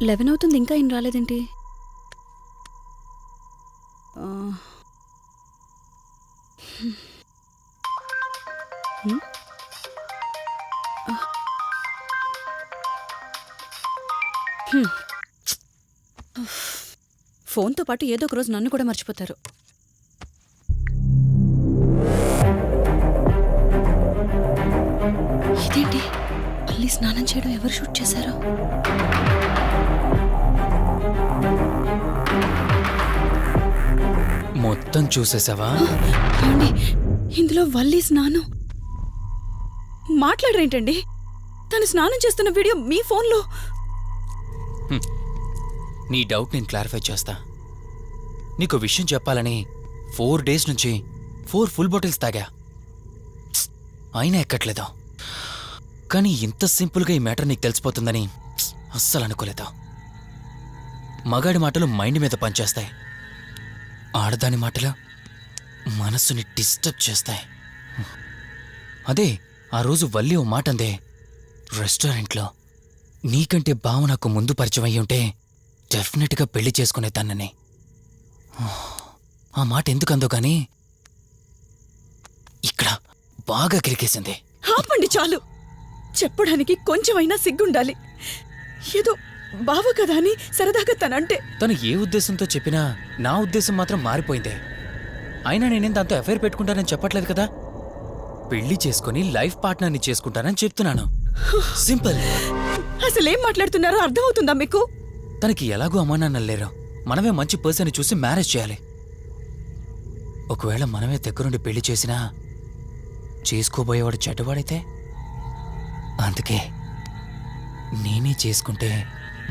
11 అవుతుంది, ఇంకా ఏం రాలేదేంటి? ఫోన్తో పాటు ఏదో ఒక రోజు నన్ను కూడా మర్చిపోతారు. ఇదేంటి, మళ్ళీ స్నానం చేయడం ఎవరు షూట్ చేశారో? మొత్తం చూసేసావా? ఏమండి, ఇందులో వల్లి స్నానం మాట్లాడరేంటండి? తను స్నానం చేస్తున్న వీడియో మీ ఫోన్లో. నీ డౌట్ నేను క్లారిఫై చేస్తా. నీకు విషయం చెప్పాలని 4 days నుంచి 4 full bottles తాగా, అయినా ఎక్కట్లేదు. కానీ ఇంత సింపుల్గా ఈ మ్యాటర్ నీకు తెలిసిపోతుందని అస్సలు అనుకోలేదు. మగాడి మాటలు మైండ్ మీద పనిచేస్తాయి, ఆడదాని మాటలు మనస్సుని డిస్టర్బ్ చేస్తాయి. అదే ఆ రోజు వల్లి ఓ మాట అందే రెస్టారెంట్లో, నీకంటే బావ నాకు ముందు పరిచయం అయ్యి ఉంటే డెఫినెట్గా పెళ్లి చేసుకునేదాన్నని. ఆ మాట ఎందుకందో కానీ ఇక్కడ బాగా కిరికేసింది. ఆపండి చాలు, చెప్పడానికి కొంచెమైనా సిగ్గుండాలి. ఏదో బావ కదా అని సరదాగా తనంటే. తను ఏ ఉద్దేశంతో చెప్పినా నా ఉద్దేశం మాత్రం మారిపోయిందే. అయినా నేనేం దాంతో అఫైర్ పెట్టుకుంటానని చెప్పట్లేదు కదా, పెళ్లి చేసుకుని లైఫ్ పార్ట్నర్ని చేసుకుంటానని చెప్తున్నాను. సింపుల్. అసలేం మాట్లాడుతున్నారో అర్థమవుతుందా మీకు? తనకి ఎలాగో అమ్మానాన్నలు లేరు, మనమే మంచి పర్సన్ చూసి మ్యారేజ్ చేయాలి. ఒకవేళ మనమే దగ్గరుండి పెళ్లి చేసినా చేసుకోబోయేవాడు చెడ్డవాడైతే, అందుకే నేనే చేసుకుంటే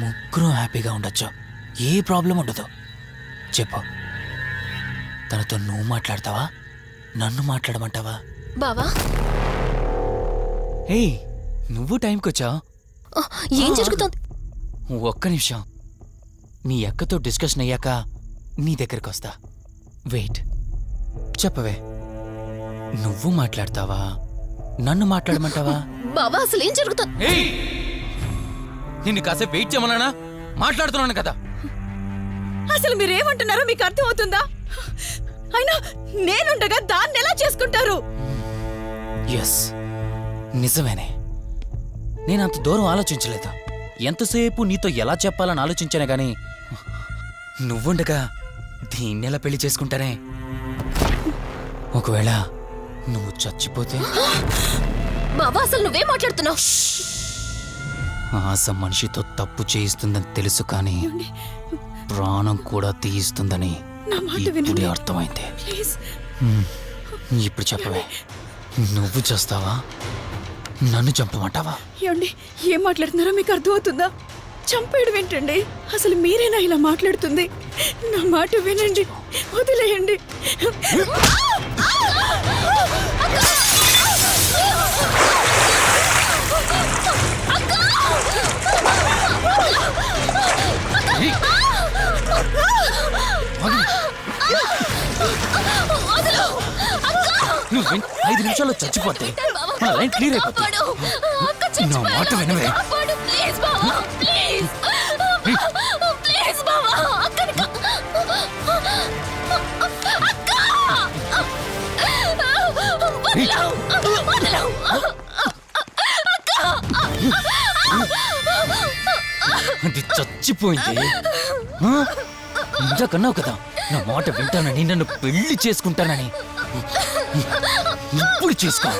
ముగ్గురు హ్యాపీగా ఉండొచ్చు, ఏ ప్రాబ్లం ఉండదు. చెప్పు, తనతో నువ్వు మాట్లాడతావా, నన్ను మాట్లాడమంటావా? బావా, హే, నువ్వు టైంకొచ్చావు. ఏం జరుగుతోంది? ఒక్క నిమిషం, నీ అక్కతో డిస్కషన్ అయ్యాక నీ దగ్గరికి వస్తా. వెయిట్, చెప్పవే, నువ్వు మాట్లాడతావా, నన్ను మాట్లాడమంటావా? బావా, అసలు ఏం జరుగుతోంది? నిన్ను కాసేపు వెయిట్ చేయమన్నానా? మాట్లాడుతున్నాను కదా. అసలు మీరేమంటున్నారో మీకు అర్థమవుతుందా? అయినా నేనుండగా దాన్ని ఎలా చేసుకుంటారు? ఎస్, నిజమేనే. నేనంత దూరం ఆలోచించలేదు. ఎంతసేపు నీతో ఎలా చెప్పాలని ఆలోచించానే గాని, నువ్వుండగా దీన్నెలా పెళ్లి చేసుకుంటానే? ఒకవేళ నువ్వు చచ్చిపోతే? బావా, అసలు నువ్వేం మాట్లాడుతున్నావు? ఆశ మనిషితో తప్పు చేయిస్తుందని తెలుసు, కానీ ప్రాణం కూడా తీయిస్తుందని ఇప్పుడే అర్థమైంది. ఇప్పుడు చెప్పవే, నువ్వు చేస్తావా, నన్ను చంపమంటావా? ఏమండి, ఏం మాట్లాడుతున్నారో మీకు అర్థమవుతుందా? చంపేయడం ఏంటండి? అసలు మీరేనా ఇలా మాట్లాడుతుంది? నా మాట వినండి, వదిలేయండి. నువ్వు 5 నిమిషాల్లో చచ్చిపోతే మన లైన్ క్లియర్ అయిపోతుంది. నా మాట వినవే. అది చచ్చిపోయింది. ఇంతకన్నావు కదా నా మాట వింటానని, నన్ను పెళ్లి చేసుకుంటానని. ఇప్పుడు చేసుకో.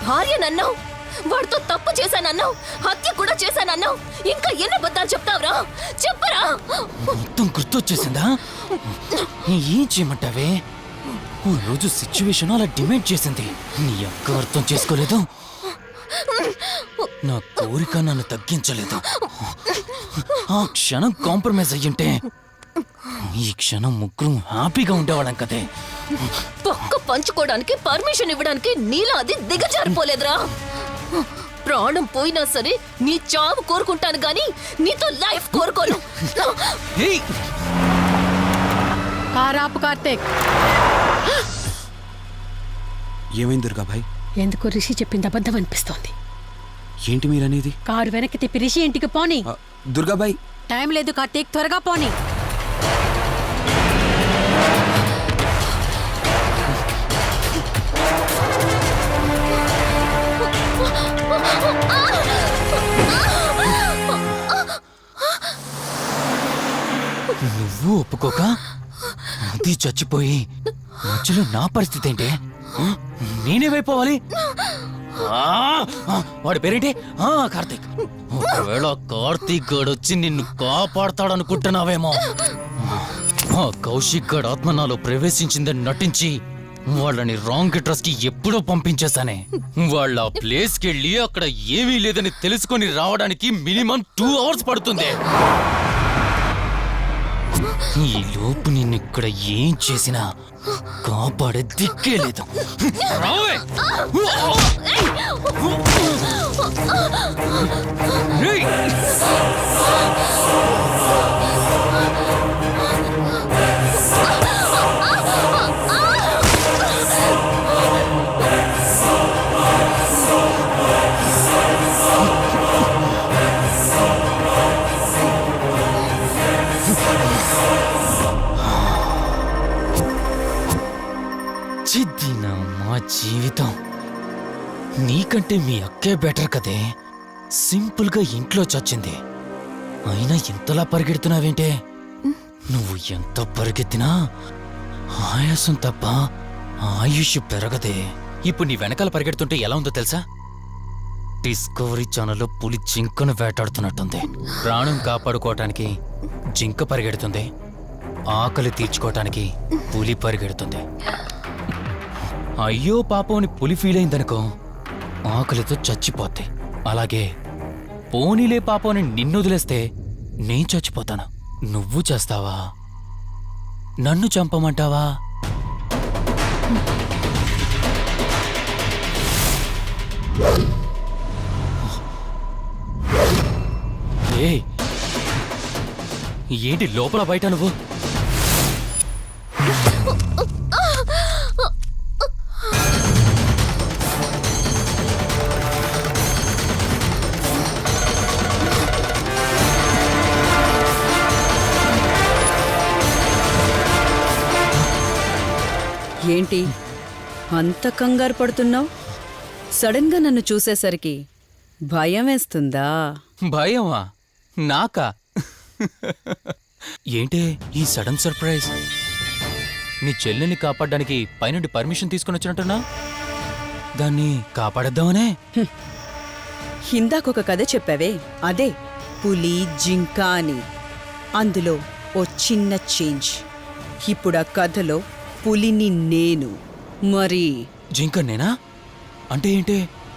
భార్యనన్నావు, వాడితో తప్పు చేశానన్నావు, హత్య కూడా చేశానన్నావు. ఇంకా ఎన్ని అబద్ధాలు చెప్తావురా? చెప్పరా? మొత్తం గుర్తొచ్చేసిందా? ఏం చేయమంటావే? ఓ రోజు సిచ్యువేషన్ అలా డిమాండ్ చేసింది. నీ అక్క అర్థం చేసుకోలేదు, నా కోరిక నన్ను తగ్గించలేదు. ఆ క్షణం కాంప్రమైజ్ అయ్యుంటే ఈ క్షణం ముగ్గురు హ్యాపీగా ఉండేవాళ్ళం కదే. పక్క పంచుకోవడానికి పర్మిషన్ ఇవ్వడానికి నీలా అది దిగజారిపోలేదురా. ప్రాణం పోయినా సరే నీ చావు కోరుకుంటాను గాని నీతో లైఫ్ కోరుకోను. ఏయ్! కారాపు కార్తీక్, ఏమైంది దుర్గాభాయ్? ఎందుకు రిషి చెప్పింది అబద్ధం అనిపిస్తోంది. ఏంటి మీరనేది? కారు వెనక్కి తిప్పి రిషి ఇంటికి పోని. దుర్గాభాయ్, టైం లేదు కార్తీక్, త్వరగా పోని. నువ్వు ఒప్పుకోక అది చచ్చిపోయి మధ్యలో నా పరిస్థితి ఏంటి? నేనేమైపోవాలి? వాడి పేరేంటి? కార్తీక్. ఒకవేళ కార్తీక్ గడు వచ్చి నిన్ను కాపాడతాడనుకుంటున్నావేమో. ఆ కౌశిక్ గడ్ ఆత్మ నాలో ప్రవేశించిందని నటించి వాళ్ళని రాంగ్ అడ్రస్ కి ఎప్పుడో పంపించేశానే. వాళ్ళ ప్లేస్ కి వెళ్ళి అక్కడ ఏమీ లేదని తెలుసుకొని రావడానికి మినిమం 2 hours పడుతుంది. ఈ లోపు నిన్నిక్కడ ఏం చేసినా కాపాడే దిక్కే లేదు. రావే! రేయ్! చిద్దినా మా జీవితం. నీకంటే మీ అక్కే బెటర్ కదే. సింపుల్ గా ఇంట్లో చచ్చింది, అయినా ఇంతలా పరిగెడుతున్నావేంటే? నువ్వు ఎంత పరిగెత్తినా ఆయాసం తప్ప ఆయుష్ పెరగదే. ఇప్పుడు నీ వెనకాల పరిగెడుతుంటే ఎలా ఉందో తెలుసా? డిస్కవరీ ఛానల్లో పులి జింకను వేటాడుతున్నట్టుంది. ప్రాణం కాపాడుకోవటానికి జింక పరిగెడుతుంది, ఆకలి తీర్చుకోవటానికి పులి పరిగెడుతుంది. అయ్యో పాపం అని పులి ఫీల్ అయిందనుకో, ఆకలితో చచ్చిపోద్ది. అలాగే పోనీలే పాపం అని నిన్ను వదిలేస్తే నేను చచ్చిపోతాను. నువ్వు చేస్తావా? నన్ను చంపమంటావా? ఏయ్, ఏంటి లోపల బయట నువ్వు? ఏంటి అంత కంగారు పడుతున్నావు? సడన్ గా నన్ను చూసేసరికి భయం వేస్తుందా? భయమా? నాకా? ఏంటే ఈ సడన్ సర్ప్రైజ్? నీ చెల్లెల్ని కాపాడడానికి పైనుండి పర్మిషన్ తీసుకుని వచ్చినట్టున్నా? దాన్ని కాపాడేద్దామనే? ఇందాకొక కథ చెప్పావే, అదే పులి జింక అని. అందులో ఓ చిన్న చేంజ్. ఇప్పుడు ఆ కథలో పులిని నేను. మరి జింక నేనా? అంటే ఏంటి?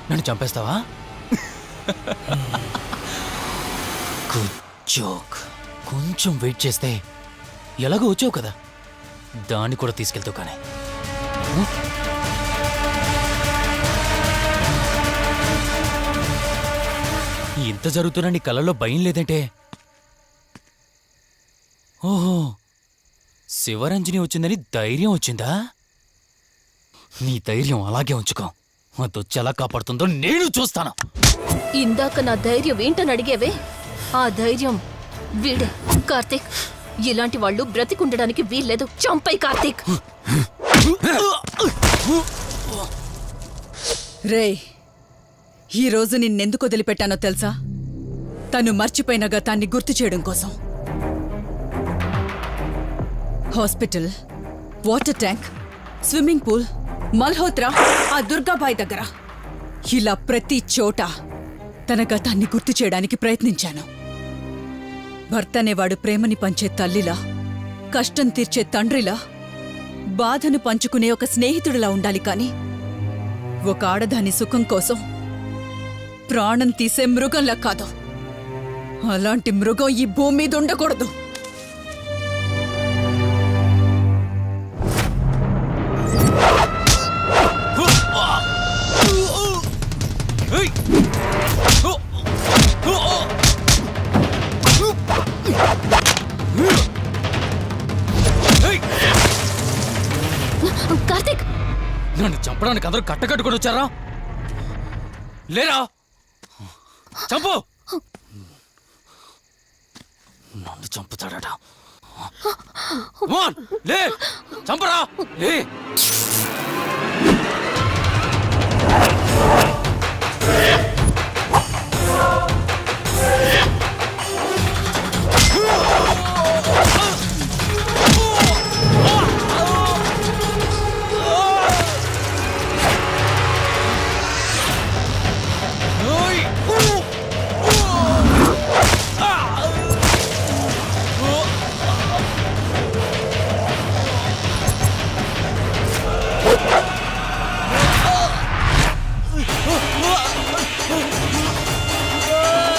నన్ను చంపేస్తావా? Good joke. కొంచెం వెయిట్ చేస్తే ఎలాగో వచ్చావు కదా, దాన్ని కూడా తీసుకెళ్తావు. కానీ ఇంత జరుగుతున్నా నీ కళ్ళల్లో భయం లేదంటే? ఓహో, శివరంజని వచ్చిందని ధైర్యం వచ్చిందా? నీ ధైర్యం అలాగే ఉంచుకో. అదొచ్చి ఎలా కాపాడుతుందో నేను చూస్తాను. ఇందాక నా ధైర్యం ఏంటని అడిగేవే, ఆ ధైర్యం వీడే. కార్తీక్, ఇలాంటి వాళ్ళు బ్రతికుండడానికి వీల్లేదు. చంపై కార్తీక్. రేయ్, ఈరోజు నిన్నెందుకు వదిలిపెట్టానో తెలుసా? తను మర్చిపోయిన గతాన్ని గుర్తు చేయడం కోసం. Hospital, water tank, swimming pool, Malhotra, ఆ దుర్గాబాయ్ దగ్గర ఇలా ప్రతి చోట తన గతాన్ని గుర్తు చేయడానికి ప్రయత్నించాను. భర్త అనేవాడు ప్రేమని పంచే తల్లిలా, కష్టం తీర్చే తండ్రిలా, బాధను పంచుకునే ఒక స్నేహితుడిలా ఉండాలి కాని ఒక ఆడదాని సుఖం కోసం ప్రాణం తీసే మృగంలా కాదు. అలాంటి మృగం ఈ భూమి మీద ఉండకూడదు. కార్తీక్, నన్ను చంపడానికి అందరూ కట్టకట్టుకొని వచ్చారా? లేరా? చంపు! నన్ను చంపుతాడట. Come on, లే! చంపరా! లే!